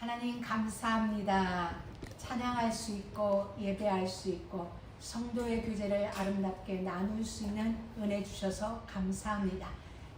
하나님 감사합니다. 찬양할 수 있고 예배할 수 있고 성도의 교제를 아름답게 나눌 수 있는 은혜 주셔서 감사합니다.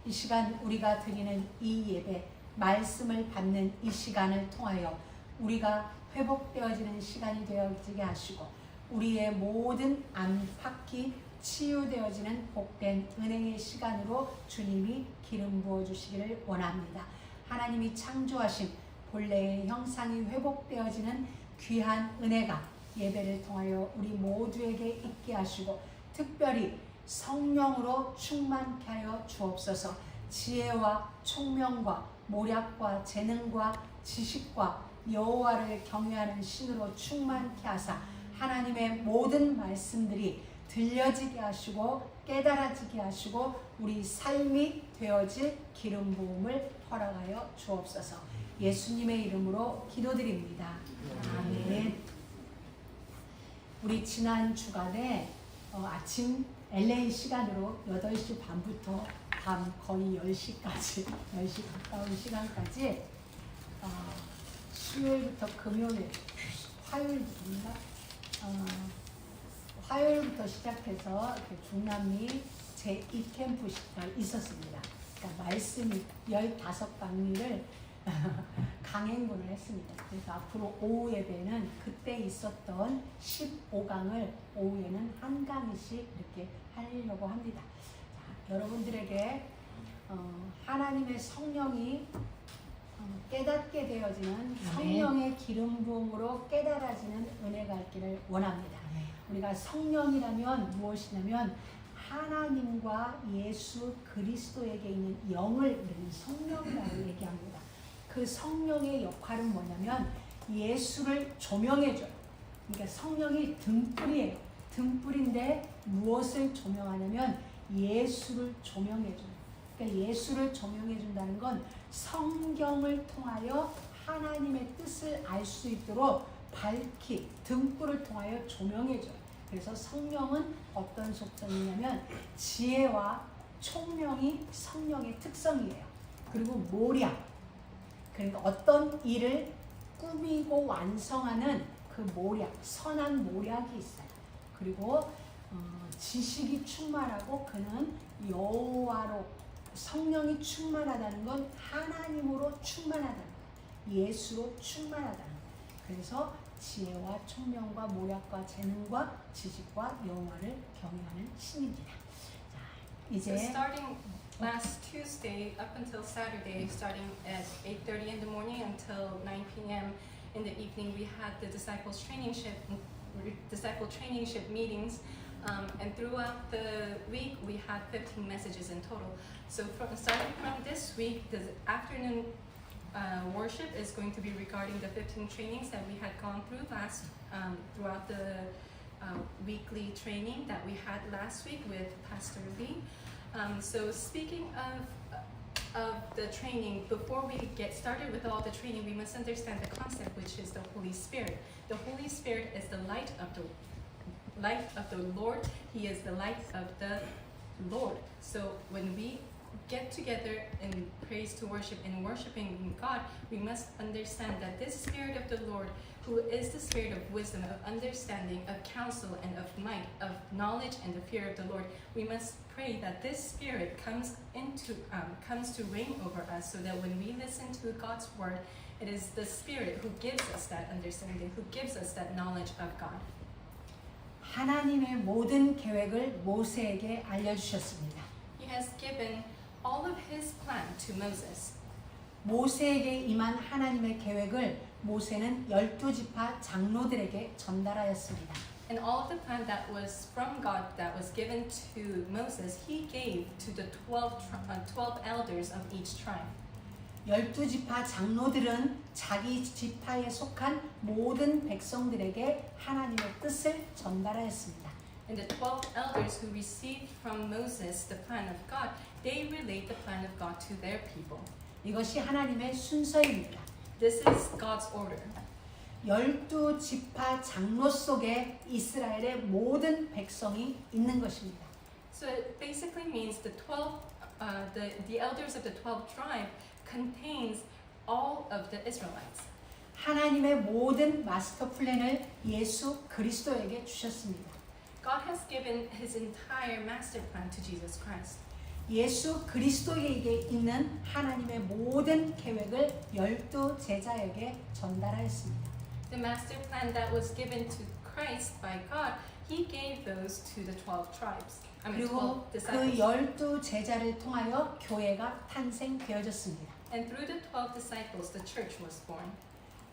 이 시간 우리가 드리는 이 예배, 말씀을 받는 이 시간을 통하여 우리가 회복되어지는 시간이 되어지게 하시고 우리의 모든 안팎이 치유되어지는 복된 은혜의 시간으로 주님이 기름 부어주시기를 원합니다. 하나님이 창조하신 본래의 형상이 회복되어지는 귀한 은혜가 예배를 통하여 우리 모두에게 있게 하시고 특별히 성령으로 충만케 하여 주옵소서. 지혜와 총명과 모략과 재능과 지식과 여호와를 경외하는 신으로 충만케 하사 하나님의 모든 말씀들이 들려지게 하시고 깨달아지게 하시고 우리 삶이 되어질 기름 부음을 허락하여 주옵소서. 예수님의 이름으로 기도드립니다. 아멘. 우리 지난 주간에 아침 LA 시간으로 8시 반부터 밤 거의 10시까지 10시 가까운 시간까지 수요일부터 금요일, 화요일인가? 화요일부터 시작해서 중남미 제2캠프가 있었습니다. 그러니까 말씀이 15강의를 강행군을 했습니다. 그래서 앞으로 오후 예배는 그때 있었던 15강을 오후에는 한 강의씩 이렇게 하려고 합니다. 자, 여러분들에게 하나님의 성령이 깨닫게 되어지는 성령의 기름 부음으로 깨달아지는 은혜가 있기를 원합니다. 우리가 성령이라면 무엇이냐면 하나님과 예수 그리스도에게 있는 영을 우리는 성령이라고 얘기합니다. 그 성령의 역할은 뭐냐면 예수를 조명해줘요. 그러니까 성령이 등불이에요. 등불인데 무엇을 조명하냐면 예수를 조명해줘요. 그러니까 예수를 조명해준다는 건 성경을 통하여 하나님의 뜻을 알 수 있도록 밝히 등불을 통하여 조명해줘요. 그래서 성령은 어떤 속성이냐면 지혜와 총명이 성령의 특성이에요. 그리고 모략, 그러니까 어떤 일을 꾸미고 완성하는 그 모략, 선한 모략이 있어요. 그리고 지식이 충만하고 그는 여호와로 성령이 충만하다는 건 하나님으로 충만하다는 거예요. 예수로 충만하다는 거예요. 그래서 지혜와 총명과 모략과 재능과 지식과 여호와를 경외하는 신입니다. 자, 이제 So starting last Tuesday up until Saturday, starting at 8:30 in the morning until 9 p.m. in the evening, we had the disciple trainingship meetings, and throughout the week we had 15 messages in total. So starting from this week, the afternoon worship is going to be regarding the 15 trainings that we had gone through throughout the weekly training that we had last week with Pastor Lee. So speaking of the training, before we get started with all the training, we must understand the concept, which is the Holy Spirit. The Holy Spirit is the light of the Lord. He is the light of the Lord. So when we get together in praise to worship and worshiping God, we must understand that this Spirit of the Lord, who is the Spirit of wisdom, of understanding, of counsel, and of might, of knowledge and the fear of the Lord, we must pray that this Spirit comes to reign over us, so that when we listen to God's word, it is the Spirit who gives us that understanding, who gives us that knowledge of God. 하나님의 모든 계획을 모세에게 알려주셨습니다. He has given all of his plan to Moses. 모세에게 임한 하나님의 계획을 모세는 12지파 장로들에게 전달하였습니다. And all of the plan that was from God that was given to Moses, he gave to the 12 elders of each tribe. 12지파 장로들은 자기 지파에 속한 모든 백성들에게 하나님의 뜻을 전달하였습니다. And the 12 elders who received from Moses the plan of God, they relate the plan of God to their people. 이것이 하나님의 순서입니다. This is God's order. 12지파 장로 속에 이스라엘의 모든 백성이 있는 것입니다. So it basically means the elders of the 12 tribe contains all of the Israelites. 하나님의 모든 마스터 플랜을 예수 그리스도에게 주셨습니다. God has given His entire master plan to Jesus Christ. 예수 그리스도에게 있는 하나님의 모든 계획을 12 제자에게 전달하였습니다. The master plan that was given to Christ by God, He gave those to the 12 tribes. I mean, 그리고 12 그 disciples. 12 제자를 통하여 교회가 탄생되어졌습니다. And through the 12 disciples, the church was born.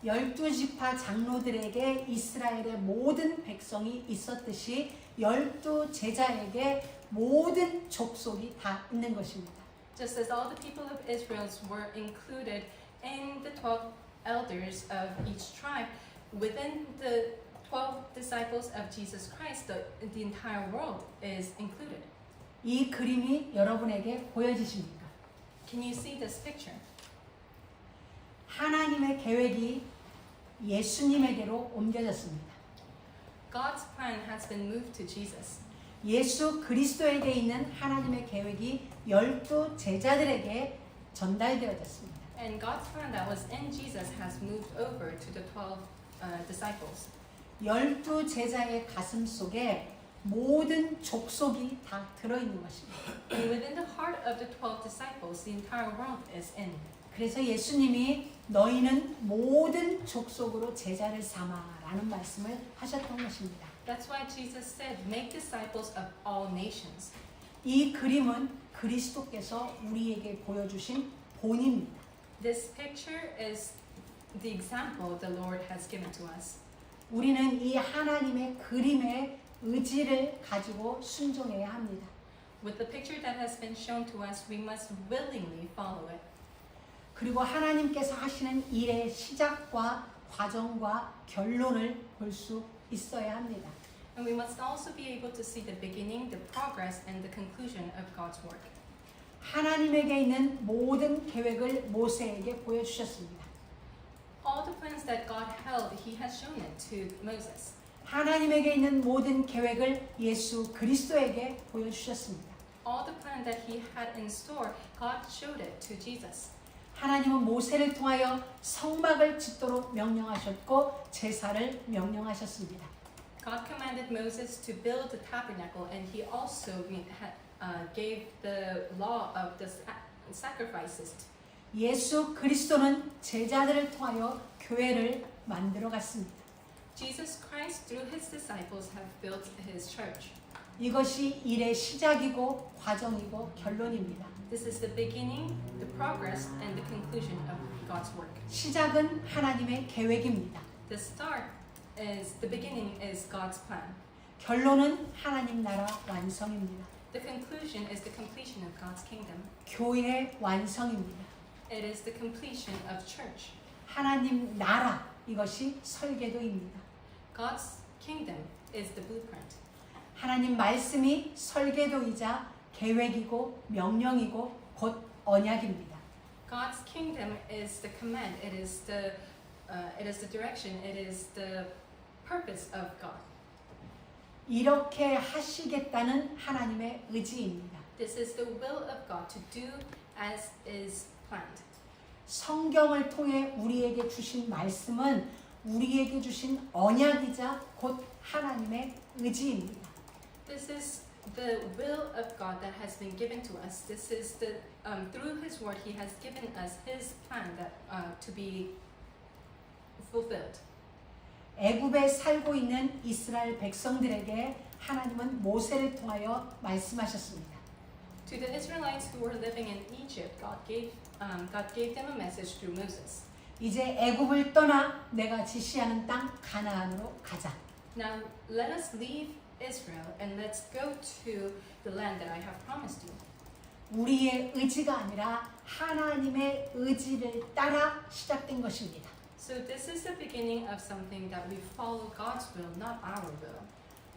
12지파 장로들에게 이스라엘의 모든 백성이 있었듯이 12 제자에게 모든 족속이 다 있는 것입니다. Just as all the people of Israel were included in the 12 elders of each tribe, within the 12 disciples of Jesus Christ, the entire world is included. 이 그림이 여러분에게 보여지십니까? Can you see this picture? 하나님의 계획이 예수님에게로 옮겨졌습니다. God's plan has been moved to Jesus. 예수 그리스도에게 있는 하나님의 계획이 12 제자들에게 전달되어졌습니다. And God's plan that was in Jesus has moved over to the 12 disciples. 12 제자의 가슴 속에 모든 족속이 다 들어있는 것입니다. And within the heart of the 12 disciples, the entire world is in. 그래서 예수님이 너희는 모든 족속으로 제자를 삼아라는 말씀을 하셨던 것입니다. That's why Jesus said, make disciples of all nations. 이 그림은 그리스도께서 우리에게 보여주신 본입니다. This picture is the example the Lord has given to us. 우리는 이 하나님의 그림의 의지를 가지고 순종해야 합니다. With the picture that has been shown to us, we must willingly follow it. 그리고 하나님께서 하시는 일의 시작과 과정과 결론을 볼 수 있어야 합니다. And we must also be able to see the beginning, the progress, and the conclusion of God's work. 하나님에게 있는 모든 계획을 모세에게 보여주셨습니다. All the plans that God held, He has shown it to Moses. 하나님에게 있는 모든 계획을 예수 그리스도에게 보여주셨습니다. All the plan that He had in store, God showed it to Jesus. 하나님은 모세를 통하여 성막을 짓도록 명령하셨고 제사를 명령하셨습니다. God commanded Moses to build the tabernacle, and He also gave the law of the sacrifices. 예수 그리스도는 제자들을 통하여 교회를 만들어 갔습니다. Jesus Christ, through His disciples, have built His church. 이것이 일의 시작이고 과정이고 결론입니다. This is the beginning, the progress, and the conclusion of God's work. 시작은 하나님의 계획입니다. The start is, the beginning is God's plan. 결론은 하나님 나라 완성입니다. The conclusion is the completion of God's kingdom. 교회 완성입니다. It is the completion of church. 하나님 나라 이것이 설계도입니다. God's kingdom is the blueprint. 하나님 말씀이 설계도이자 계획이고 명령이고 곧 언약입니다. God's kingdom is the command. It is the direction. It is the purpose of God. 이렇게 하시겠다는 하나님의 의지입니다. This is the will of God to do as is planned. 성경을 통해 우리에게 주신 말씀은 우리에게 주신 언약이자 곧 하나님의 의지입니다. This is the will of God that has been given to us. This is the through His word He has given us His plan that to be fulfilled. 애굽에 살고 있는 이스라엘 백성들에게 하나님은 모세를 통하여 말씀하셨습니다. To the Israelites who were living in Egypt, God gave them a message through Moses. 이제 애굽을 떠나 내가 지시하는 땅 가나안으로 가자. Now let us leave Israel and let's go to the land that I have promised you. 우리의 의지가 아니라 하나님의 의지를 따라 시작된 것입니다. So this is the beginning of something that we follow God's will, not our will.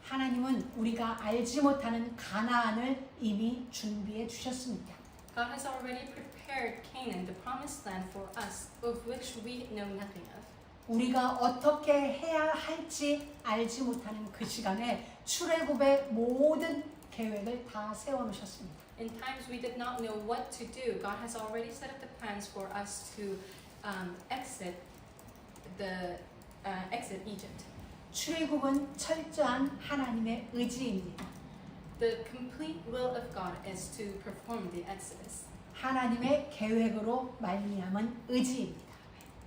하나님은 우리가 알지 못하는 가나안을 이미 준비해 주셨습니다. God has already prepared Canaan, the promised land for us, of which we know nothing of. 우리가 어떻게 해야 할지 알지 못하는 그 시간에 출애굽의 모든 계획을 다 세워놓으셨습니다. In times we did not know what to do, God has already set up the plans for us to exit the exit Egypt. 출애굽은 철저한 하나님의 의지입니다. The complete will of God is to perform the Exodus. 하나님의 계획으로 말미암은 의지입니다.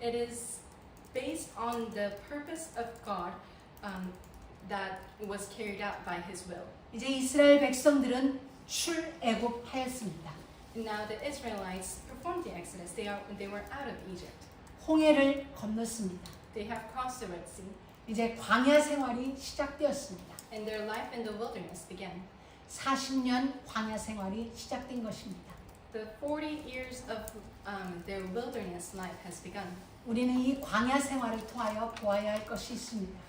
It is based on the purpose of God that was carried out by His will. 이제 이스라엘 백성들은 출애굽하였습니다. Now the Israelites performed the Exodus. They were out of Egypt. 홍해를 건넜습니다. They have crossed the Red Sea, 이제 광야 생활이 시작되었습니다. and their life in the wilderness began. 40년 광야 생활이 시작된 것입니다. The 40 years of their wilderness life has begun. 우리는 이 광야 생활을 통하여 보아야 할 것이 있습니다.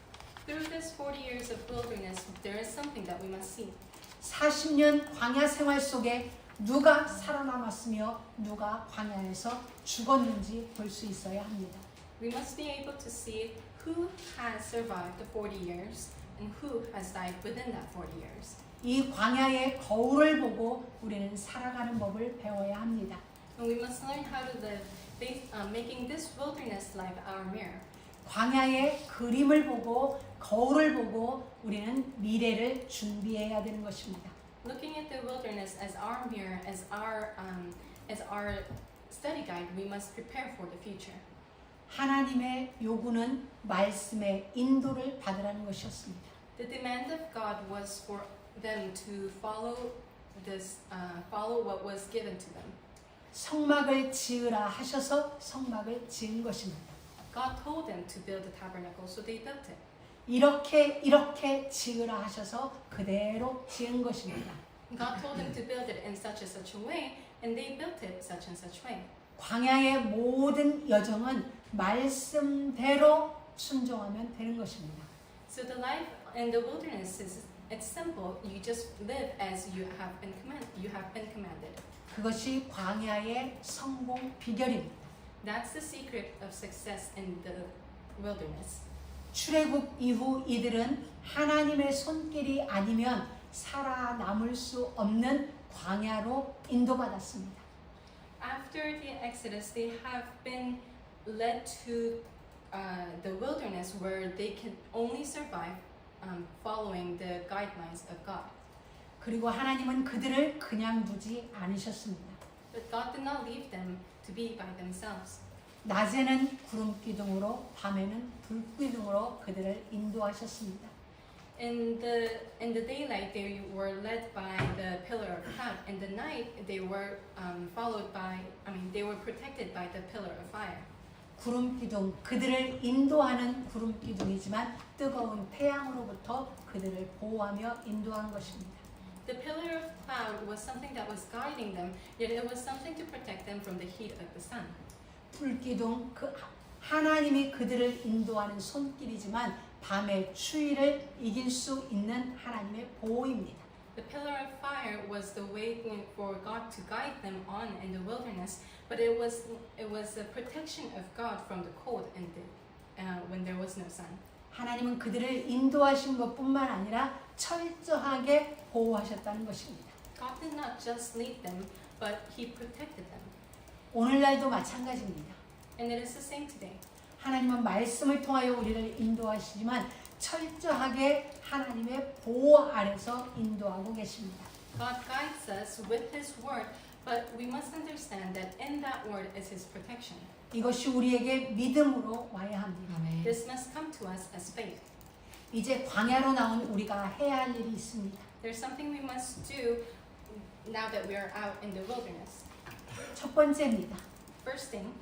Through this 40 years of wilderness, there is something that we must see. 40년 광야 생활 속에 누가 살아남았으며 누가 광야에서 죽었는지 볼 수 있어야 합니다. We must be able to see who has survived the 40 years and who has died within that 40 years. 이 광야의 거울을 보고 우리는 살아가는 법을 배워야 합니다. And we must learn how to live, making this wilderness life our mirror. 광야의 그림을 보고 거울을 보고 우리는 미래를 준비해야 되는 것입니다. Looking at the wilderness as our mirror, as our study guide, we must prepare for the future. 하나님의 요구는 말씀의 인도를 받으라는 것이었습니다. The demand of God was for them to follow what was given to them. 성막을 지으라 하셔서 성막을 지은 것입니다. God told them to build the tabernacle, so they built it. 이렇게 지으라 하셔서 그대로 지은 것입니다. God told them to build it in such a way, and they built it such and such way. 광야의 모든 여정은 말씀대로 순종하면 되는 것입니다. So the life in the wilderness it's simple. You just live as you have been commanded. 그것이 광야의 성공 비결입니다. That's the secret of success in the wilderness. 출애굽 이후 이들은 하나님의 손길이 아니면 살아남을 수 없는 광야로 인도받았습니다. After the Exodus, they have been led to the wilderness where they can only survive following the guidelines of God. 그리고 하나님은 그들을 그냥 두지 않으셨습니다. But God did not leave them to be by themselves. 낮에는 구름 기둥으로 밤에는 불 기둥으로 그들을 인도하셨습니다. In the daylight, they were led by the pillar of cloud. In the night, they were they were protected by the pillar of fire. 구름 기둥, 그들을 인도하는 구름 기둥이지만 뜨거운 태양으로부터 그들을 보호하며 인도한 것입니다. The pillar of cloud was something that was guiding them, yet it was something to protect them from the heat of the sun. 불 기둥, 하나님이 그들을 인도하는 손길이지만 밤의 추위를 이길 수 있는 하나님의 보호입니다. The pillar of fire was the way for God to guide them on in the wilderness, but it was the protection of God from the cold and when there was no sun. 하나님은 그들을 인도하신 것뿐만 아니라 철저하게 보호하셨다는 것입니다. God did not just lead them, but He protected them. 오늘날도 마찬가지입니다. And it is the same today. 하나님은 말씀을 통하여 우리를 인도하시지만 철저하게 하나님의 보호 아래서 인도하고 계십니다. God guides us with His word, but we must understand that in that word is His protection. 이것이 우리에게 믿음으로 와야 합니다. This must come to us as faith. 이제 광야로 나온 우리가 해야 할 일이 있습니다. There's something we must do now that we are out in the wilderness. 첫 번째입니다. First thing,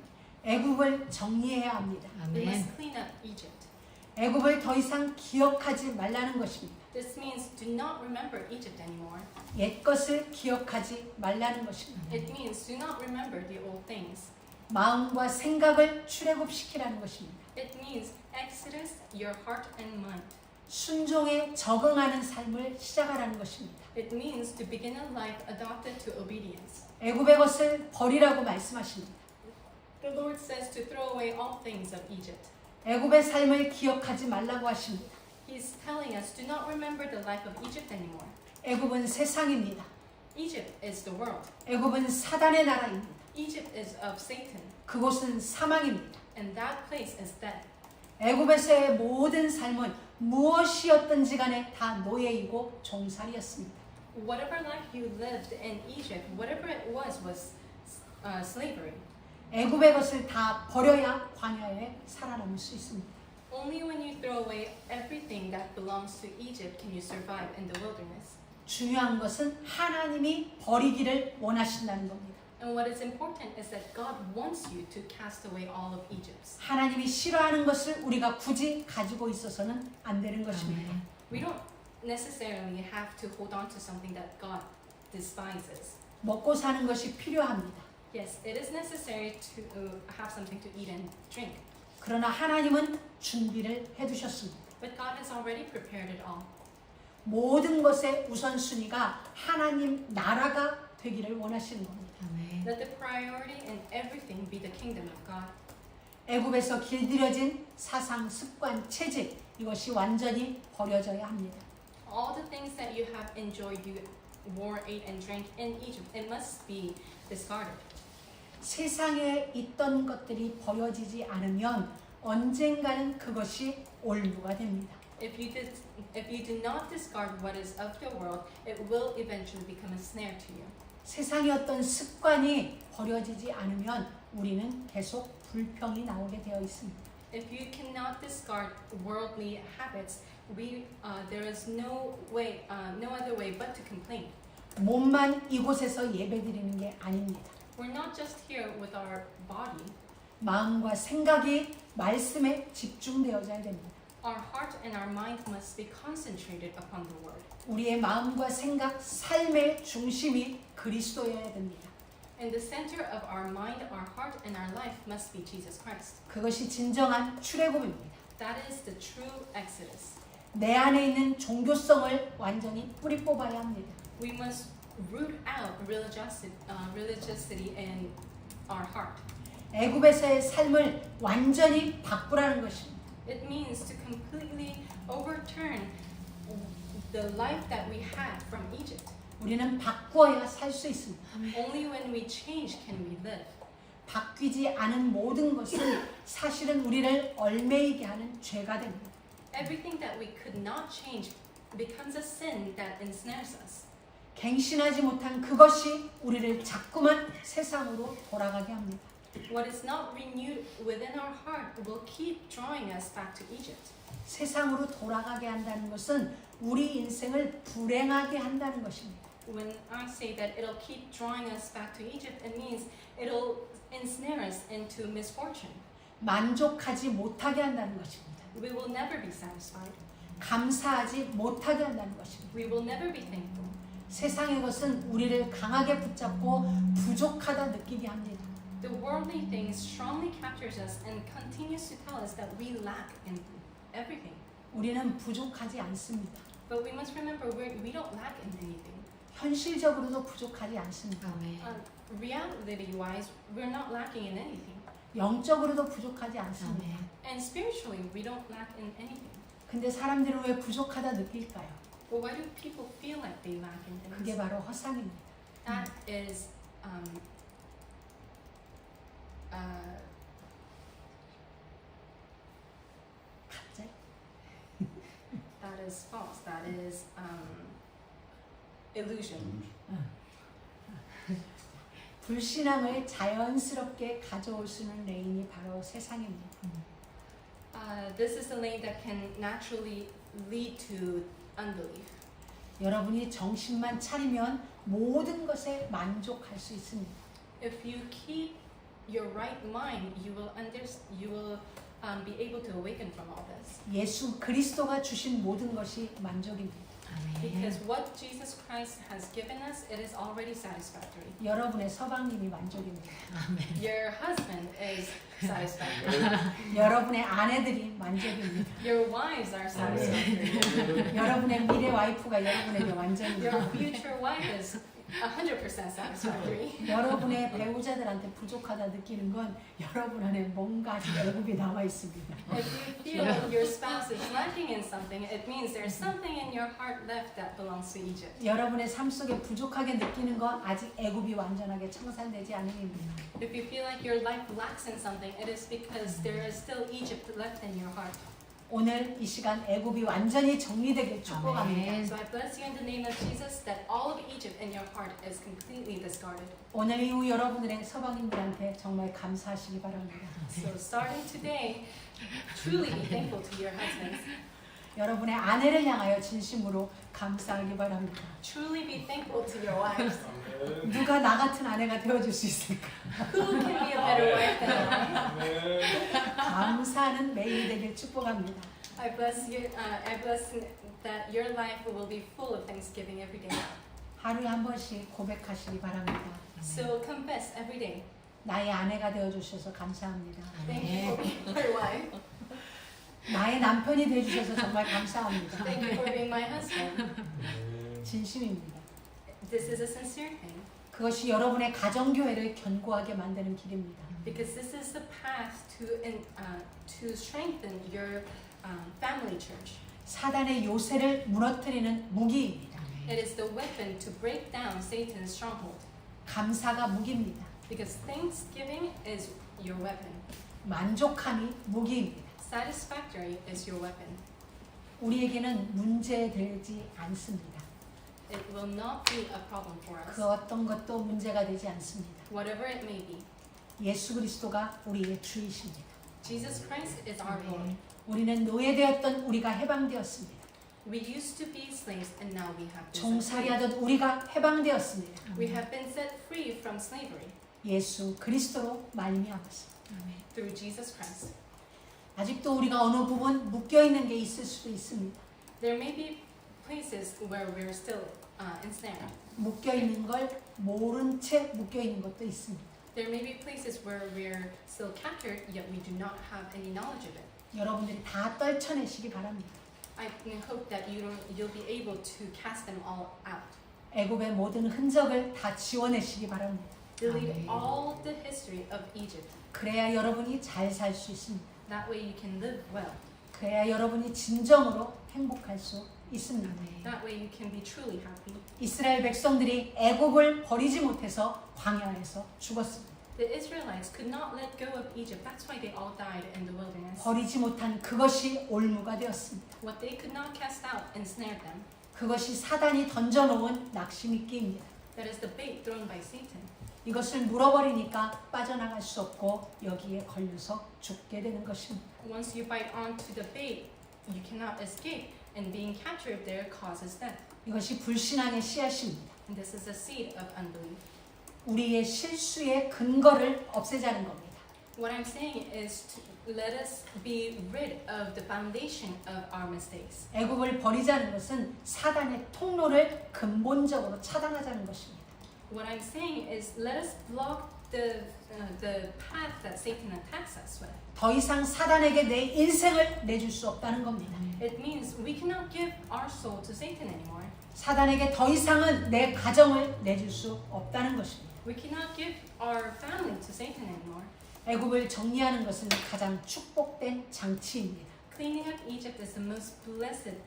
애굽을 정리해야 합니다. we must clean up Egypt. 애굽을 더 이상 기억하지 말라는 것입니다. This means do not remember Egypt anymore. 옛 것을 기억하지 말라는 것입니다. It means do not remember the old things. 마음과 생각을 출애굽시키라는 것입니다. It means exodus your heart and mind. 순종에 적응하는 삶을 시작하라는 것입니다. It means to begin a life adopted to obedience. 애굽의 것을 버리라고 말씀하십니다. The Lord says to throw away all things of Egypt. 애굽의 삶을 기억하지 말라고 하십니다. He's telling us do not remember the life of Egypt anymore. 애굽은 세상입니다. Egypt is the world. 애굽은 사단의 나라입니다. Egypt is of Satan, 그곳은 사망입니다. and that place is death. 애굽에서의 모든 삶은 무엇이었든지 간에 다 노예이고 종살이였습니다. Whatever life you lived in Egypt, whatever it was slavery. 애굽의 것을 다 버려야 광야에 살아남을 수 있습니다. Only when you throw away everything that belongs to Egypt can you survive in the wilderness. 중요한 것은 하나님이 버리기를 원하신다는 겁니다. And what is important is that God wants you to cast away all of Egypt's. 하나님이 싫어하는 것을 우리가 굳이 가지고 있어서는 안 되는 것입니다. We don't necessarily have to hold on to something that God despises. 먹고 사는 것이 필요합니다. Yes, it is necessary to have something to eat and drink, 그러나 하나님은 준비를 해두셨습니다. but God has already prepared it all. 모든 것의 우선순위가 하나님 나라가 되기를 원하시는 겁니다. Let the priority in everything be the kingdom of God. 애굽에서 길들여진 사상, 습관, 체질 이것이 완전히 버려져야 합니다. All the things that you have enjoyed, you wore, ate, and drank in Egypt, it must be discarded. 세상에 있던 것들이 버려지지 않으면 언젠가는 그것이 올무가 됩니다. If you do not discard what is of the world, it will eventually become a snare to you. 세상의 어떤 습관이 버려지지 않으면 우리는 계속 불평이 나오게 되어 있습니다. If you cannot discard worldly habits, there is no other way but to complain. 몸만 이곳에서 예배드리는 게 아닙니다. We're not just here with our body. 마음과 생각이 말씀에 집중되어져야 됩니다. Our heart and our mind must be concentrated upon the word. 우리의 마음과 생각, 삶의 중심이 그리스도여야 됩니다. And the center of our mind, our heart, and our life must be Jesus Christ. 그것이 진정한 출애굽입니다. That is the true Exodus. 내 안에 있는 종교성을 완전히 뿌리 뽑아야 합니다. We must root out religiosity in our heart. 애굽에서의 삶을 완전히 바꾸라는 것입니다. It means to completely overturn the life that we had from Egypt. 우리는 바꾸어야 살 수 있습니다. Only when we change can we live. 바뀌지 않은 모든 것은 사실은 우리를 얽매이게 하는 죄가 됩니다. Everything that we could not change becomes a sin that ensnares us. 갱신하지 못한 그것이 우리를 자꾸만 세상으로 돌아가게 합니다. What is not renewed within our heart will keep drawing us back to Egypt. 세상으로 돌아가게 한다는 것은 우리 인생을 불행하게 한다는 것입니다. When I say that it'll keep drawing us back to Egypt, it means it'll ensnare us into misfortune. 만족하지 못하게 한다는 것입니다. We will never be satisfied. 감사하지 못하게 한다는 것입니다. We will never be thankful. 세상의 것은 우리를 강하게 붙잡고 부족하다 느끼게 합니다. The worldly things strongly captures us and continues to tell us that we lack in everything. 우리는 부족하지 않습니다. But we must remember we don't lack in anything. 현실적으로도 부족하지 않습니다. Reality-wise, we're not lacking in anything. 영적으로도 부족하지 않습니다. And spiritually, we don't lack in anything. 근데 사람들은 왜 부족하다 느낄까요? But why do people feel like they lack in 그게 things? 바로 허상입니다. That is 갑자기 that is false. That is illusion. 불신앙을 자연스럽게 가져올 수 있는 레인이 바로 세상입니다. This is the lane that can naturally lead to unbelief. 여러분이 정신만 차리면 모든 것에 만족할 수 있습니다. If you keep your right mind, you will be able to awaken from all this. 예수 그리스도가 주신 모든 것이 만족입니다. Because what Jesus Christ has given us, it is already satisfactory. 여러분의 서방님이 만족입니다. Your husband is satisfactory. 여러분의 아내들이 만족입니다. Your wives are satisfactory. 여러분의 미래 와이프가 여러분에게 완전히 Your future wife is 100% satisfactory. 여러분의 배우자들한테 부족하다 느끼는 건 여러분 안에 뭔가 아직 애굽이 남아 있습니다. If you feel like your spouse is lacking in something, it means there's something in your heart left that belongs to Egypt. 여러분의 삶 속에 부족하게 느끼는 건 아직 애굽이 완전하게 청산되지 않음입니다. If you feel like your life lacks in something, it is because there is still Egypt left in your heart. 오늘 이 시간 애굽이 완전히 정리되길 축복합니다. So I bless you in the name of Jesus that all of Egypt in your heart is completely discarded. 오늘 이후 여러분들의 서방님들한테 정말 감사하시기 바랍니다. So starting today, truly be thankful to your husbands. 여러분의 아내를 향하여 진심으로 감사하기 바랍니다. Truly be thankful to your wives. 누가 나 같은 아내가 되어줄 수 있을까? Who can be a better wife than I? 감사하는 매일이 되길 축복합니다. I bless you. I bless that your life will be full of thanksgiving every day. 하루에 한 번씩 고백하시기 바랍니다. So confess every day. 나의 아내가 되어주셔서 감사합니다. Thank you for being my wife. 나의 남편이 되어주셔서 정말 감사합니다. Thank you for being my husband. 진심입니다. This is a sincere thing 그것이 여러분의 가정교회를 견고하게 만드는 길입니다. because this is the path to strengthen your family church. 사단의 요새를 무너뜨리는 무기입니다. It is the weapon to break down Satan's stronghold 감사가 무기입니다. because thanksgiving is your weapon. 만족함이 무기입니다. Satisfactory is your weapon. 우리에게는 문제되지 않습니다. It will not be a problem for us. 그 어떤 것도 문제가 되지 않습니다. Whatever it may be. 예수 그리스도가 우리의 주이십니다. Jesus Christ is our Lord. 우리는 노예되었던 우리가 해방되었습니다. We used to be slaves and now we have been set free. 종살이하던 우리가 해방되었습니다. We have been set free from slavery 예수 그리스도로 말미암았습니다. through Jesus Christ. 아직도 우리가 어느 부분 묶여 있는 게 있을 수도 있습니다. There may be places where we're still ensnared. 묶여 있는 걸 모른 채 묶여 있는 것도 있습니다. There may be places where we're still captured, yet we do not have any knowledge of it. 여러분들이 다 떨쳐내시기 바랍니다. I hope that you'll be able to cast them all out. 애굽의 모든 흔적을 다 지워내시기 바랍니다. Delete all the history of Egypt. 그래야 여러분이 잘 살 수 있습니다. That way you can live well. 그래야 여러분이 진정으로 행복할 수 있습니다. That way you can be truly happy. 이스라엘 백성들이 애굽을 버리지 못해서 광야에서 죽었습니다. The Israelites could not let go of Egypt. That's why they all died in the wilderness. 버리지 못한 그것이 올무가 되었습니다. What they could not cast out ensnared them. 그것이 사단이 던져놓은 낚시미끼입니다. That is the bait thrown by Satan. 이것을 물어버리니까 빠져나갈 수 없고 여기에 걸려서 죽게 되는 것입니다. Once you bite onto the bait, you cannot escape, and being captured there causes death. 이것이 불신앙의 씨앗입니다. And this is a seed of unbelief. 우리의 실수의 근거를 없애자는 겁니다. What I'm saying is to let us be rid of the foundation of our mistakes. 애굽을 버리자는 것은 사단의 통로를 근본적으로 차단하자는 것입니다. What I'm saying is let us block the path that Satan attacks us with. 더 이상 사단에게 내 인생을 내줄 수 없다는 겁니다. It means we cannot give our soul to Satan anymore. 사단에게 더 이상은 내 가정을 내줄 수 없다는 것입니다. We cannot give our family to Satan anymore. 애굽을 정리하는 것은 가장 축복된 장치입니다. Cleaning up Egypt is the most blessed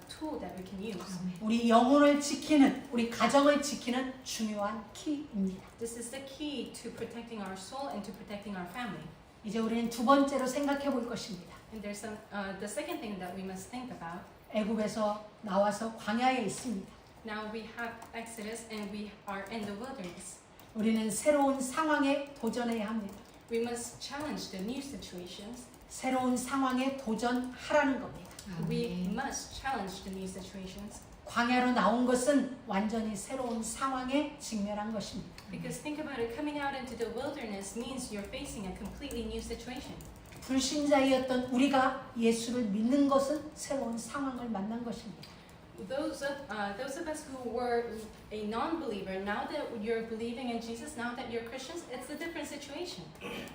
tool that we can use. 우리 영혼을 지키는, 우리 가정을 지키는 중요한 키입니다. This is the key to protecting our soul and to protecting our family. 이제 우리는 두 번째로 생각해 볼 것입니다. And there's the second thing that we must think about. 애굽에서 나와서 광야에 있습니다. Now we have Exodus and we are in the wilderness. 우리는 새로운 상황에 도전해야 합니다. We must challenge the new situations. 새로운 상황에 도전하라는 겁니다. We must challenge the new situations. 광야로 나온 것은 완전히 새로운 상황에 직면한 것입니다. Because think about it, coming out into the wilderness means you're facing a completely new situation. 불신자이었던 우리가 예수를 믿는 것은 새로운 상황을 만난 것입니다. those of us who were a non-believer, now that you're believing in Jesus, now that you're Christians, it's a different situation.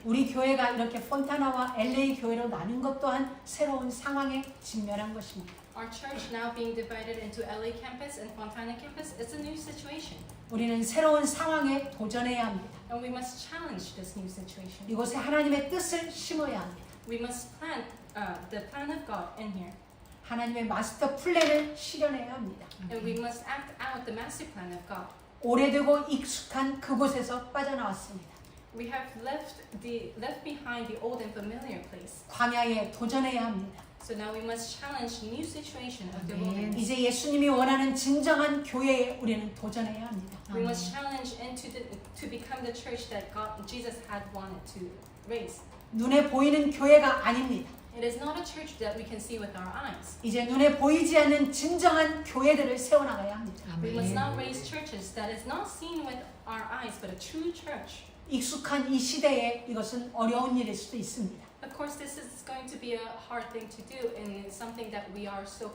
우리 교회가 이렇게 폰타나와 LA 교회로 나눈 것 또한 새로운 상황에 직면한 것입니다. Our church now being divided into LA campus and Fontana campus, it's a new situation. 우리는 새로운 상황에 도전해야 합니다. And we must challenge this new situation. 이곳에 하나님의 뜻을 심어야 합니다. We must plant the plan of God in here. 하나님의 마스터 플랜을 실현해야 합니다. And we must act out the master plan of God. 오래되고 익숙한 그곳에서 빠져나왔습니다. We have left behind the old and familiar place. 광야에 도전해야 합니다. So now we must challenge new situation of the wilderness. 이제 예수님이 원하는 진정한 교회에 우리는 도전해야 합니다. We must challenge to become the church that Jesus had wanted to raise. 눈에 보이는 교회가 아닙니다. It is not a church that we can see with our eyes. 이제 눈에 보이지 않는 진정한 교회들을 세워나가야 합니다. We must not raise churches that is not seen with our eyes, but a true church. 익숙한 이 시대에 이것은 어려운 일일 수도 있습니다. Of course, this is going to be a hard thing to do, and it's something that we are so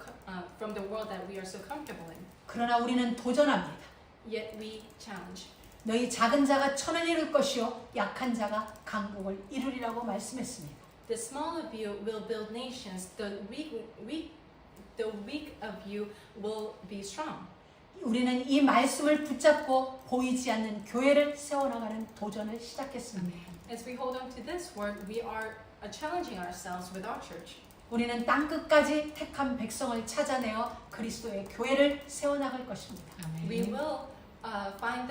from the world that we are so comfortable in. 그러나 우리는 도전합니다. Yet we challenge. 너희 작은 자가 천을 이룰 것이요 약한 자가 강국을 이루리라고 말씀했습니다. The small of you will build nations. The weak of you will be strong. 우리는 이 말씀을 붙잡고 보이지 않는 교회를 세워나가는 도전을 시작했습니다. As we hold on to this word, we are challenging ourselves with our church. 우리는 땅 끝까지 택한 백성을 찾아내어 그리스도의 교회를 세워나갈 것입니다. We will find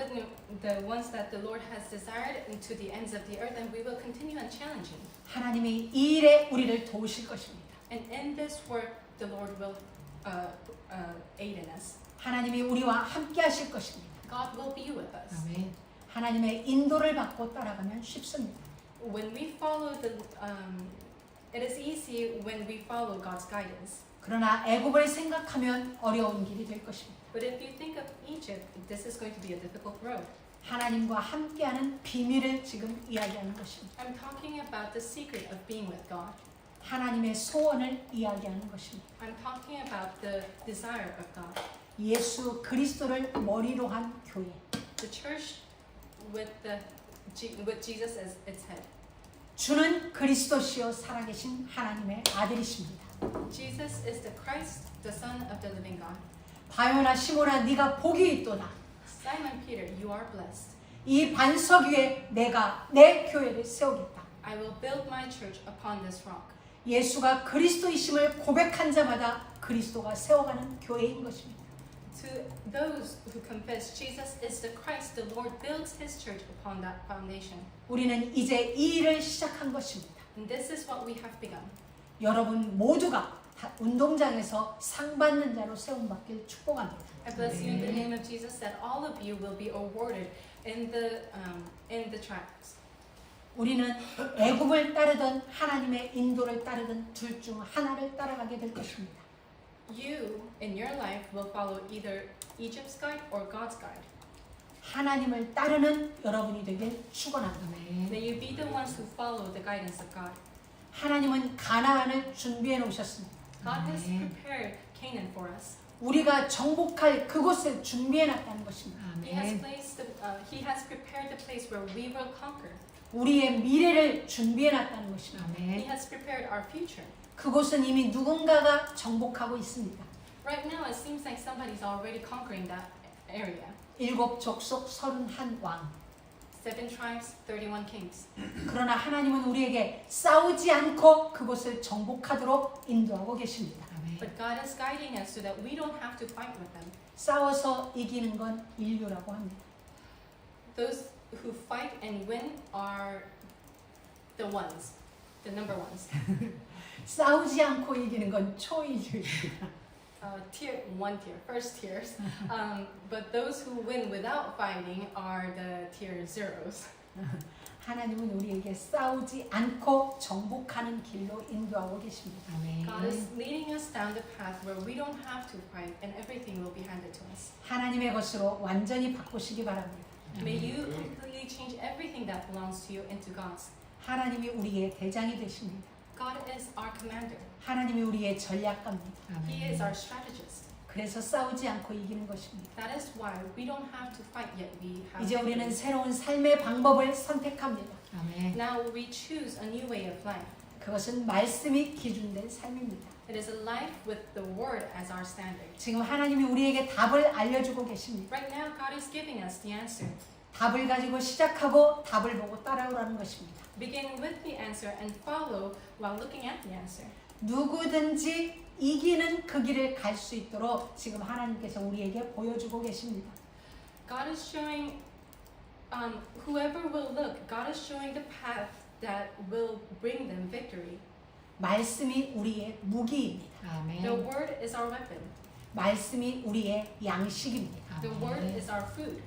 the ones that the Lord has desired into the ends of the earth, and we will continue on challenging. 하나님이 이 일에 우리를 도우실 것입니다. And in this work, the Lord will aid in us. 하나님이 우리와 함께 하실 것입니다. God will be with us. 하나님의 인도를 받고 따라가면 쉽습니다. When we follow it is easy when we follow God's guidance. 그러나 애굽을 생각하면 어려운 길이 될 것입니다. But if you think of Egypt, this is going to be a difficult road. 하나님과 함께하는 비밀을 지금 이야기하는 것입니다. I'm talking about the secret of being with God. 하나님의 소원을 이야기하는 것입니다. I'm talking about the desire of God. 예수 그리스도를 머리로 한 교회. The church with Jesus as its head. 주는 그리스도시요 살아계신 하나님의 아들이십니다. Jesus is the Christ, the Son of the living God. 바요나 시모나 네가 복이 있도다. Simon Peter, you are blessed. 이 반석 위에 내가 내 교회를 세우겠다. I will build my church upon this rock. 예수가 그리스도이심을 고백한 자마다 그리스도가 세워가는 교회인 것입니다. To those who confess Jesus is the Christ, the Lord builds His church upon that foundation. 우리는 이제 이 일을 시작한 것입니다. And this is what we have begun. 여러분 모두가 다 운동장에서 상 받는 자로 세움받길 축복합니다. I bless you in the name of Jesus that all of you will be awarded in the tracks. 우리는 애굽을 따르던 하나님의 인도를 따르던 둘 중 하나를 따라가게 될 것입니다. You in your life will follow either Egypt's guide or God's guide. 하나님을 따르는 여러분이 되길 축원합니다. May you be the ones who follow the guidance of God. 하나님은 가나안을 준비해 놓으셨습니다. God has prepared Canaan for us. 우리가 정복할 그곳을 준비해 놨다는 것입니다. He has prepared the place where we will conquer. 우리의 미래를 준비해 놨다는 것입니다. He has prepared our future. 그곳은 이미 누군가가 정복하고 있습니다. Right now, it seems like somebody's already conquering that area. 7 족속 31왕. 7 tribes, 31 kings. 그러나 하나님은 우리에게 싸우지 않고 그곳을 정복하도록 인도하고 계십니다. But God is guiding us so that we don't have to fight with them. 싸워서 이기는 건 인류라고 합니다. Those who fight and win are the ones, the number ones. 싸우지 않고 이기는 건 초이주의입니다. Tier 1 tier, first tiers. But those who win without fighting are the tier zeros. 하나님은 우리에게 싸우지 않고 정복하는 길로 인도하고 계십니다. God is leading us down the path where we don't have to fight and everything will be handed to us. 하나님의 것으로 완전히 바꾸시기 바랍니다. May you completely change everything that belongs to you into God's. 하나님이 우리의 대장이 되십니다. God is our commander. 하나님이 우리의 전략가입니다. He is our strategist. 그래서 싸우지 않고 이기는 것입니다. That is why we don't have to fight yet we have 이제 우리는 victory. 새로운 삶의 방법을 선택합니다. 아멘. Now we choose a new way of life. 그것은 말씀이 기준된 삶입니다. It is a life with the word as our standard. 지금 하나님이 우리에게 답을 알려주고 계십니다. Right now God is giving us the answer. 답을 가지고 시작하고 답을 보고 따라오라는 것입니다. Begin with the answer and follow while looking at the answer. 누구든지 이기는 그 길을 갈 수 있도록 지금 하나님께서 우리에게 보여주고 계십니다. God is showing whoever will look, God is showing the path that will bring them victory. 말씀이 우리의 무기입니다. 아멘. The word is our weapon. 말씀이 우리의 양식입니다. The word is our food.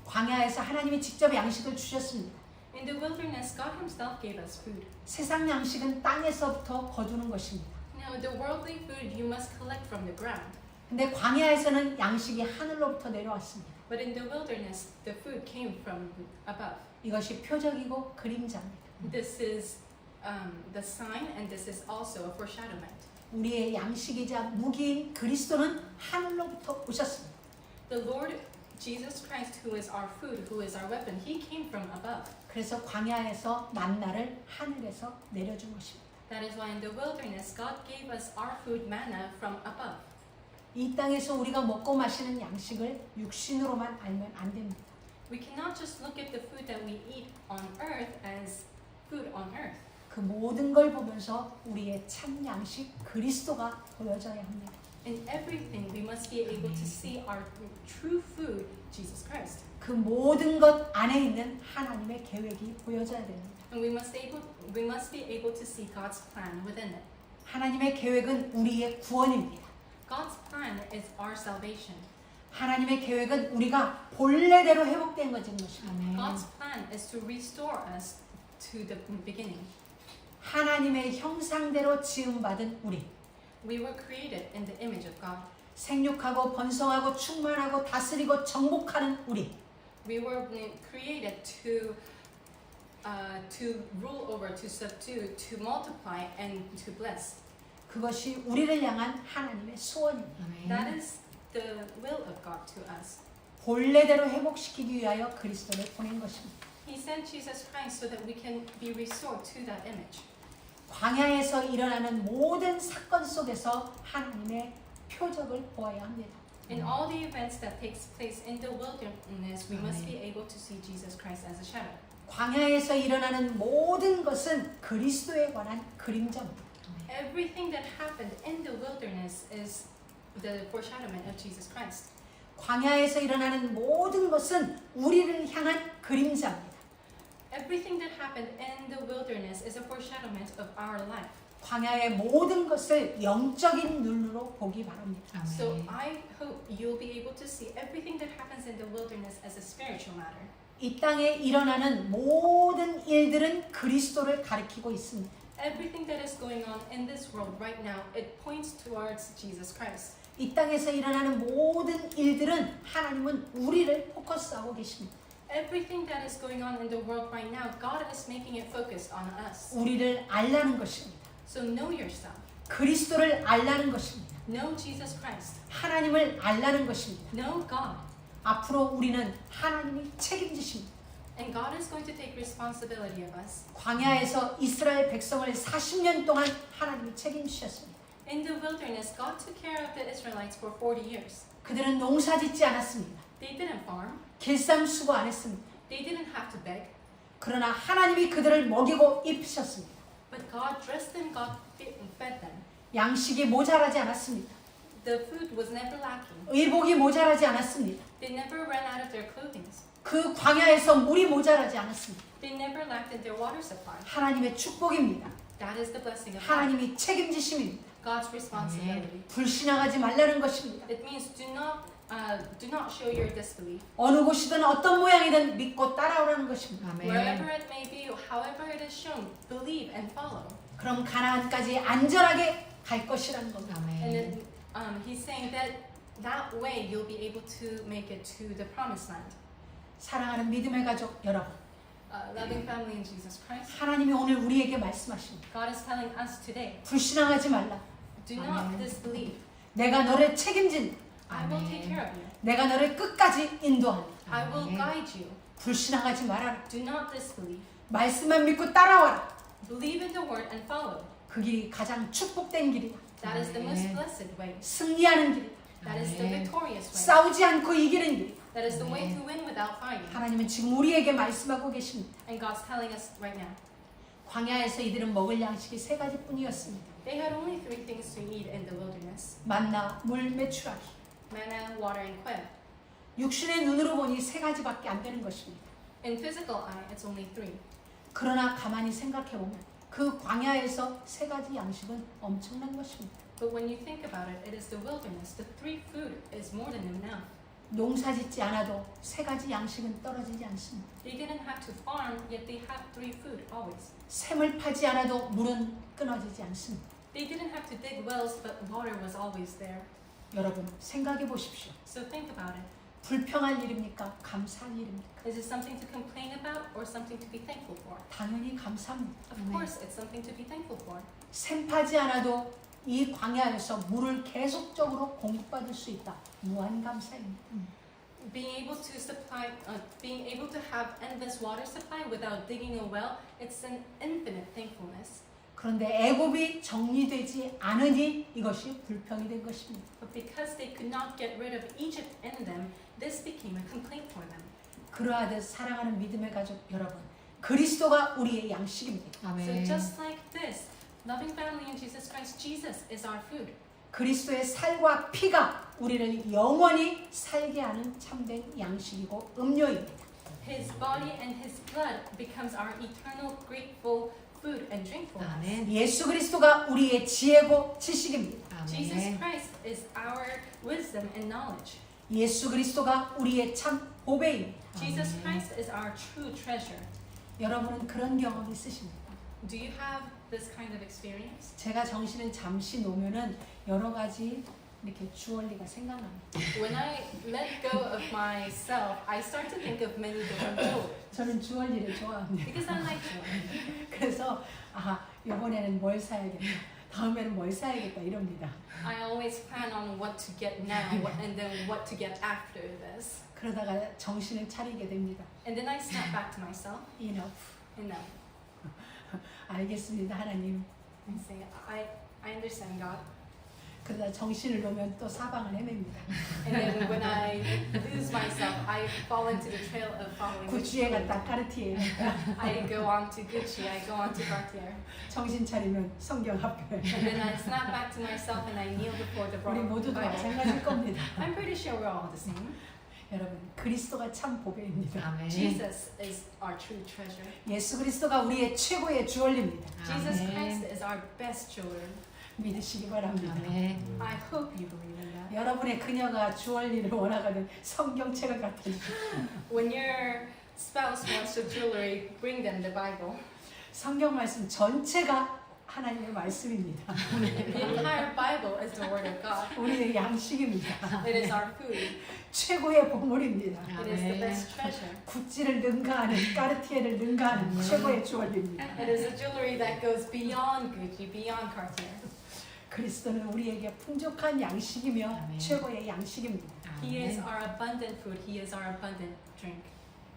광야에서 하나님이 직접 양식을 주셨습니다. In the wilderness, God Himself gave us food. 세상 양식은 땅에서부터 거두는 것입니다. Now, the worldly food you must collect from the ground. 근데 광야에서는 양식이 하늘로부터 내려왔습니다. But in the wilderness, the food came from above. 이것이 표적이고 그림자입니다. This is the sign, and this is also a foreshadowment. 우리의 양식이자 무기인 그리스도는 하늘로부터 오셨습니다. The Lord Jesus Christ, who is our food, who is our weapon, He came from above. 그래서 광야에서 만나를 하늘에서 내려준 것입니다. That is why in the wilderness, God gave us our food manna from above. 이 땅에서 우리가 먹고 마시는 양식을 육신으로만 알면 안 됩니다. We cannot just look at the food that we eat on earth as food on earth. 그 모든 걸 보면서 우리의 참 양식 그리스도가 보여져야 합니다. In everything, we must be able to see our true food, Jesus Christ. 그 모든 것 안에 있는 하나님의 계획이 보여져야 됩니다. And we must be able to see God's plan within it. 하나님의 계획은 우리의 구원입니다. God's plan is our salvation. 하나님의 계획은 우리가 본래대로 회복된 것입니다. 아멘. God's plan is to restore us to the beginning. 하나님의 형상대로 지음받은 우리, We were created in the image of God. 생육하고 번성하고 충만하고 다스리고 정복하는 우리, We were created to rule over, to subdue, to multiply, and to bless. 그것이 우리를 향한 하나님의 소원입니다. 아멘. That is the will of God to us. 본래대로 회복시키기 위하여 그리스도를 보낸 것입니다. He sent Jesus Christ so that we can be restored to that image. 광야에서 일어나는 모든 사건 속에서 하나님의 표적을 보아야 합니다. In all the events that takes place in the wilderness, we must be able to see Jesus Christ as a shadow. 광야에서 일어나는 모든 것은 그리스도에 관한 그림자입니다. Everything that happened in the wilderness is the foreshadowment of Jesus Christ. 광야에서 일어나는 모든 것은 우리를 향한 그림자입니다. Everything that happened in the wilderness is a foreshadowment of our life. 광야의 모든 것을 영적인 눈으로 보기 바랍니다. So 아멘. I hope you'll be able to see everything that happens in the wilderness as a spiritual matter. 이 땅에 일어나는 모든 일들은 그리스도를 가리키고 있습니다. Everything that is going on in this world right now, it points towards Jesus Christ. 이 땅에서 일어나는 모든 일들은 하나님은 우리를 포커스하고 계십니다. Everything that is going on in the world right now, God is making it focused on us. 우리를 알라는 것입니다. So know yourself. 그리스도를 알라는 것입니다. Know Jesus Christ. 하나님을 알라는 것입니다. Know God. 앞으로 우리는 하나님이 책임지십니다. And God is going to take responsibility of us. 광야에서 이스라엘 백성을 40년 동안 하나님이 책임지셨습니다. In the wilderness, God took care of the Israelites for 40 years. 그들은 농사짓지 않았습니다. They didn't farm. 길쌈수고 안 했습니다. They didn't have to beg. 그러나 하나님이 그들을 먹이고 입히셨습니다. But God dressed them, God fed them. 양식이 모자라지 않았습니다. The food was never lacking. 의복이 모자라지 않았습니다. They never ran out of their clothing. 그 광야에서 물이 모자라지 않았습니다. They never lacked in their water supply. 하나님의 축복입니다. That is the blessing of God. 하나님이 책임지심입니다. God's responsibility. 불신앙하지 말라는 것입니다. It means do not show your disbelief. 어느 곳이든 어떤 모양이든 믿고 따라오라는 것입니다. Wherever 아멘. it may be, however it is shown, believe and follow. 그럼 가나안까지 안전하게 갈 것이라는 겁니다. And 아멘. then, he's saying that way you'll be able to make it to the promised land. 사랑하는 믿음의 가족 여러분, Loving family in Jesus Christ. 하나님이 오늘 우리에게 말씀하십니다. God is telling us today, 불신앙하지 말라. do not Amen. disbelieve. 내가 너를 책임진 I will take care of you. 내가 너를 끝까지 인도하리라. I will guide you. 불신앙하지 말아라. Do not disbelieve. 말씀만 믿고 따라와라. Believe in the word and follow. 그 길이 가장 축복된 길이다. That is the most blessed way. 승리하는 길이다. That is the victorious way. 싸우지 않고 이기는 길이다. That is the way to win without fighting. 하나님은 지금 우리에게 말씀하고 계십니다. And God's telling us right now. 광야에서 이들은 먹을 양식이 3가지뿐이었습니다. They had only 3 things to eat in the wilderness. 만나, 물, 메추라기. Manna, water, and quail. 육신의 눈으로 보니 3가지밖에 안 되는 것입니다. In physical eye, it's only 3. 그러나 가만히 생각해보면 그 광야에서 3가지 양식은 엄청난 것입니다. But when you think about it, it is the wilderness. The 3 food is more than enough. 농사 짓지 않아도 3가지 양식은 떨어지지 않습니다. They didn't have to farm, yet they have 3 food always. 샘을 파지 않아도 물은 끊어지지 않습니다. They didn't have to dig wells, but water was always there. 여러분 생각해 보십시오. So think about it. 불평할 일입니까? 감사할 일입니까? Is it something to complain about or something to be thankful for? 당연히 감사합니다. Of course, it's something to be thankful for. 샘 파지 않아도 이 광야에서 물을 계속적으로 공급받을 수 있다. 무한 감사입니다. Being able to have endless water supply without digging a well, it's an infinite thankfulness. 그런데 애굽이 정리되지 않으니 이것이 불평이 된 것입니다. But because they could not get rid of Egypt in them, this became a complaint for them. 그러하듯 사랑하는 믿음의 가족 여러분, 그리스도가 우리의 양식입니다. So just like this, loving family in Jesus Christ, Jesus is our food. 그리스도의 살과 피가 우리를 영원히 살게 하는 참된 양식이고 음료입니다. His body and His blood becomes our eternal, grateful food and drink for us. 예수 그리스도가 우리의 지혜고 지식입니다. Jesus Christ is our wisdom and knowledge. 예수 그리스도가 우리의 참 보배입니다. Jesus Christ is our true treasure. 여러분은 그런 경험 있으십니까? Do you have this kind of experience? 제가 정신을 잠시 놓으면은 여러 가지 이렇게 주얼리가 생각납니다. When I let go of myself, I start to think of many different jewelry 저는 주얼리를 좋아합니다. because I like jewelry. 그래서 이번에는 뭘 사야겠다. 다음에는 뭘 사야겠다 이럽니다. I always plan on what to get now and then what to get after this. 그러다가 정신을 차리게 됩니다. And then I snap back to myself Enough. and then 알겠습니다, 하나님. I say, I understand God. 그러다 정신을 놓으면 또 사방을 헤맵니다. And then when I lose myself, I fall into the trail of following the 구찌에 jewelry. 갔다 까르티에 갔다. I go on to Gucci, I go on to Cartier. 정신 차리면 성경 앞에. And then I snap back to myself and I kneel before the 우리 모두 다 Bible. 마찬가지일 겁니다. I'm pretty sure we're all the same. 여러분, 그리스도가 참 보배입니다. Jesus is our true treasure. 예수 그리스도가 우리의 최고의 주얼리입니다. Jesus Christ is our best jewelry. 믿으시기 바랍니다. I hope you believe in that. 여러분의 그녀가 주얼리를 원하거든 성경책을 갖다 주십시오. When your spouse wants your jewelry, bring them the Bible. 성경 말씀 전체가 하나님의 말씀입니다. The entire Bible is the Word of God. 우리의 양식입니다. It is our food. 최고의 보물입니다. It is the best treasure. 구찌를 능가하는 까르티에를 능가하는 최고의 주얼리입니다. It is a jewelry that goes beyond Gucci, beyond Cartier. 그리스도는 우리에게 풍족한 양식이며 최고의 양식입니다. He is our abundant food. He is our abundant drink.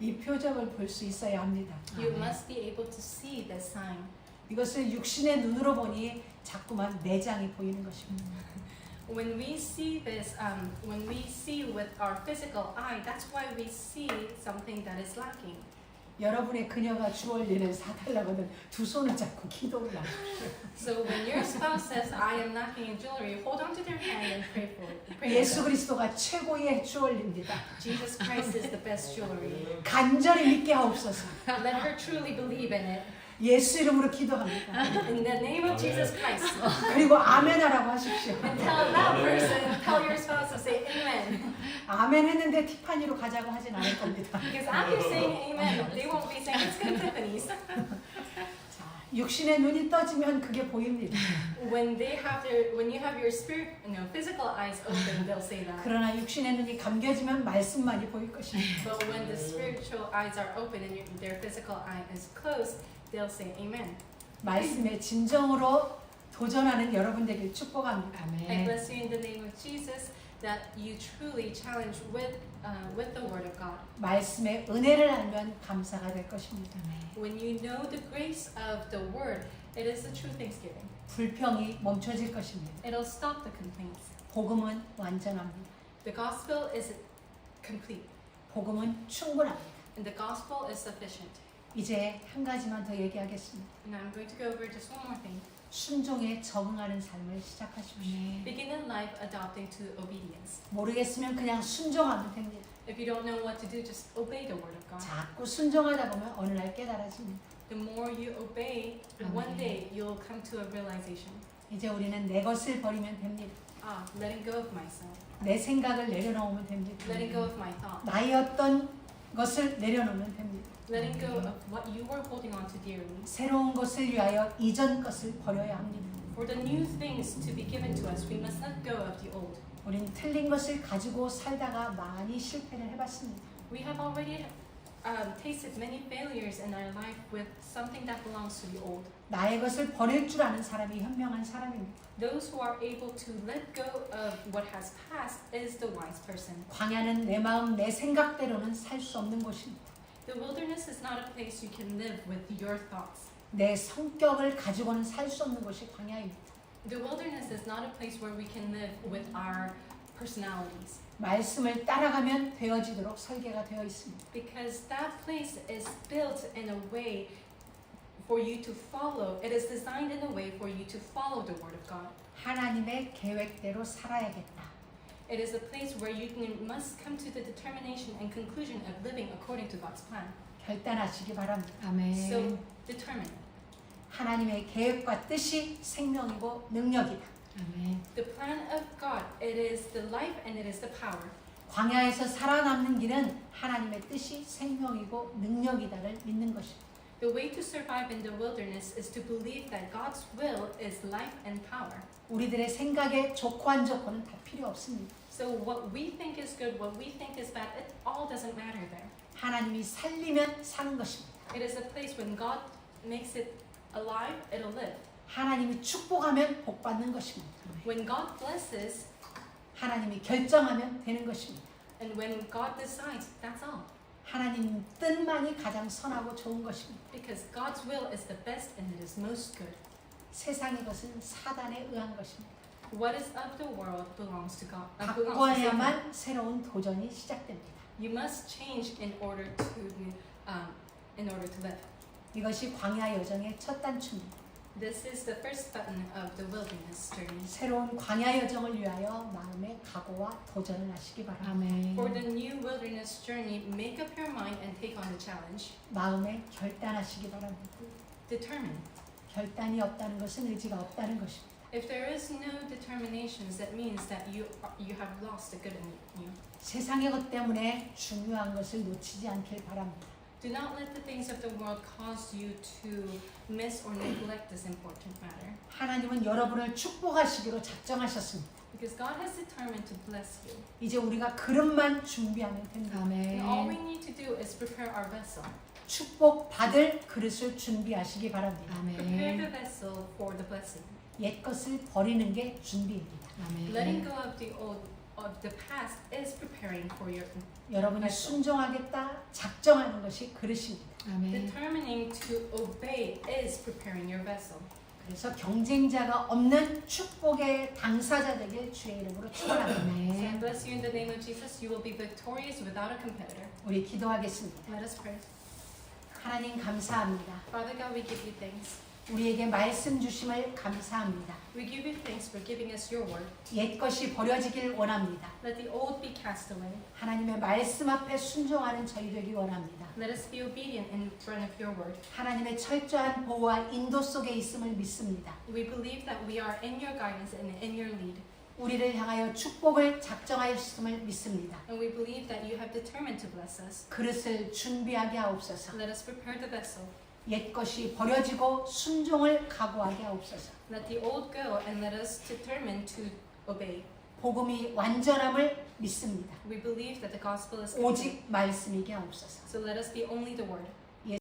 이 표적을 볼 수 있어야 합니다. You must be able to see this sign. 이것을 육신의 눈으로 보니 자꾸만 내장이 보이는 것입니다. When we see this, when we see with our physical eye, that's why we see something that is lacking. 여러분의 그녀가 주얼리를 사달라거든 두 손을 잡고 기도를 하십시오. So when your spouse says, "I am lacking in jewelry," hold on to their hand and pray for it. Pray for 예수 them. 그리스도가 최고의 주얼리입니다. Jesus Christ is the best jewelry. 간절히 믿게 하옵소서. Let her truly believe in it. 예수 이름으로 기도합니다. In the name of Jesus Christ. 그리고 아멘하라고 하십시오. And tell that person, tell your spouse to say amen. 아멘 했는데 티파니로 가자고 하진 않을 겁니다. Because after saying amen, they won't be saying, "Let's go to Tiffany's." 자, 육신의 눈이 떠지면 그게 보입니다. When you have your spirit, physical eyes open, they'll say that. 그러나 육신의 눈이 감겨지면 말씀만이 보일 것입니다. But when the spiritual eyes are open and their physical eye is closed, they'll say amen. 말씀의 진정으로 도전하는 여러분 되길 축복합니다. I bless you in the name of Jesus. that you truly challenge with the Word of God. 말씀의 은혜를 알면 감사가 될 것입니다. When you know the grace of the Word, it is the true thanksgiving. 불평이 멈춰질 것입니다. It'll stop the complaints. 복음은 완전합니다. The gospel is complete, 복음은 충분합니다. and the gospel is sufficient. 이제 한 가지만 더 얘기하겠습니다. And I'm going to go over just one more thing. 순종에 적응하는 삶을 시작하십시오. Begin in life adopting to obedience. 모르겠으면 그냥 순종하면 됩니다. If you don't know what to do, just obey the word of God. 자꾸 순종하다 보면 어느 날 깨달아집니다. The more you obey, one day you'll come to a realization. 이제 우리는 내 것을 버리면 됩니다. Letting go of myself. 내 생각을 내려놓으면 됩니다. Letting go of my thought. 나의 어떤 것을 내려놓으면 됩니다. Letting go of what you were holding on to dearly. 새로운 것을 위하여 이전 것을 버려야 합니다. For the new things to be given to us, we must let go of the old. 우린 틀린 것을 가지고 살다가 많이 실패를 해봤습니다. We have already tasted many failures in our life with something that belongs to the old. 나의 것을 버릴 줄 아는 사람이 현명한 사람입니다. Those who are able to let go of what has passed is the wise person. 광야는 내 마음, 내 생각대로는 살 수 없는 곳입니다. The wilderness is not a place you can live with your thoughts. 내 성격을 가지고는 살 수 없는 곳이 광야입니다. The wilderness is not a place where we can live with our personalities. 말씀을 따라가면 되어지도록 설계가 되어 있습니다. Because that place is built in a way for you to follow. It is designed in a way for you to follow the word of God. 하나님의 계획대로 살아야겠다. It is a place where you must come to the determination and conclusion of living according to God's plan. 결단하시기 바랍니다. So determine. 하나님의 계획과 뜻이 생명이고 능력이다. The plan of God, it is the life and it is the power. 광야에서 살아남는 길은 하나님의 뜻이 생명이고 능력이다를 믿는 것입니다. The way to survive in the wilderness is to believe that God's will is life and power. 우리들의 생각에 좋고 안 좋고는 다 필요 없습니다. So what we think is good, what we think is bad, it all doesn't matter there. 하나님이 살리면 사는 것입니다. It is a place when God makes it alive, it'll live. 하나님이 축복하면 복 받는 것입니다. When God blesses 하나님이 결정하면 되는 것입니다. and when God decides, that's all. 하나님 뜻만이 가장 선하고 좋은 것입니다. Because God's will is the best and it is most good. 세상의 것은 사단에 의한 것입니다. What is of the world belongs to God. Belongs to Satan. 바꿔야만 새로운 도전이 시작됩니다. You must change in order to live. 이것이 광야 여정의 첫 단추입니다. This is the first button of the wilderness journey. 새로운 광야 여정을 위하여 마음의 각오와 도전을 하시기 바랍니다. For the new wilderness journey, make up your mind and take on the challenge. 마음에 결단하시기 바랍니다. Determine. 결단이 없다는 것은 의지가 없다는 것입니다. If there is no determinations, that means that you have lost the good in you. 세상의 것 때문에 중요한 것을 놓치지 않길 바랍니다. Do not let the things of the world cause you to miss or neglect this important matter. 하나님은 여러분을 축복하시기로 작정하셨습니다. Because God has determined to bless you. 이제 우리가 그릇만 준비하면 됩니다. And all we need to do is prepare our vessel. 축복 받을 그릇을 준비하시기 바랍니다. Prepare the vessel for the blessing. 옛 것을 버리는 게 준비입니다. Letting go of the past is preparing for your 여러분이 순종하겠다 작정하는 것이 그릇입니다. determining to obey is preparing your vessel. 그래서 경쟁자가 없는 축복의 당사자 되길 주의 이름으로 축원합니다. So I bless you in the name of Jesus. You will be victorious without a competitor. 우리 기도하겠습니다. Let us pray. 하나님 감사합니다. Father God, we give you thanks. 우리에게 말씀 주심을 감사합니다. We give you thanks for giving us your word. 옛 것이 버려지길 원합니다. Let the old be cast away. 하나님의 말씀 앞에 순종하는 저희 되기 원합니다. Let us be obedient in front of your word. 하나님의 철저한 보호와 인도 속에 있음을 믿습니다. We believe that we are in your guidance and in your lead. 우리를 향하여 축복을 작정하였음을 믿습니다. And we believe that you have determined to bless us. 그릇을 준비하게 하옵소서. Let us prepare the vessel. 옛 것이 버려지고 순종을 각오하게 하옵소서. Let the old go and let us determine to obey. 복음이 완전함을 믿습니다. We believe that the gospel is complete. 오직 말씀이게 하옵소서. So let us be only the word.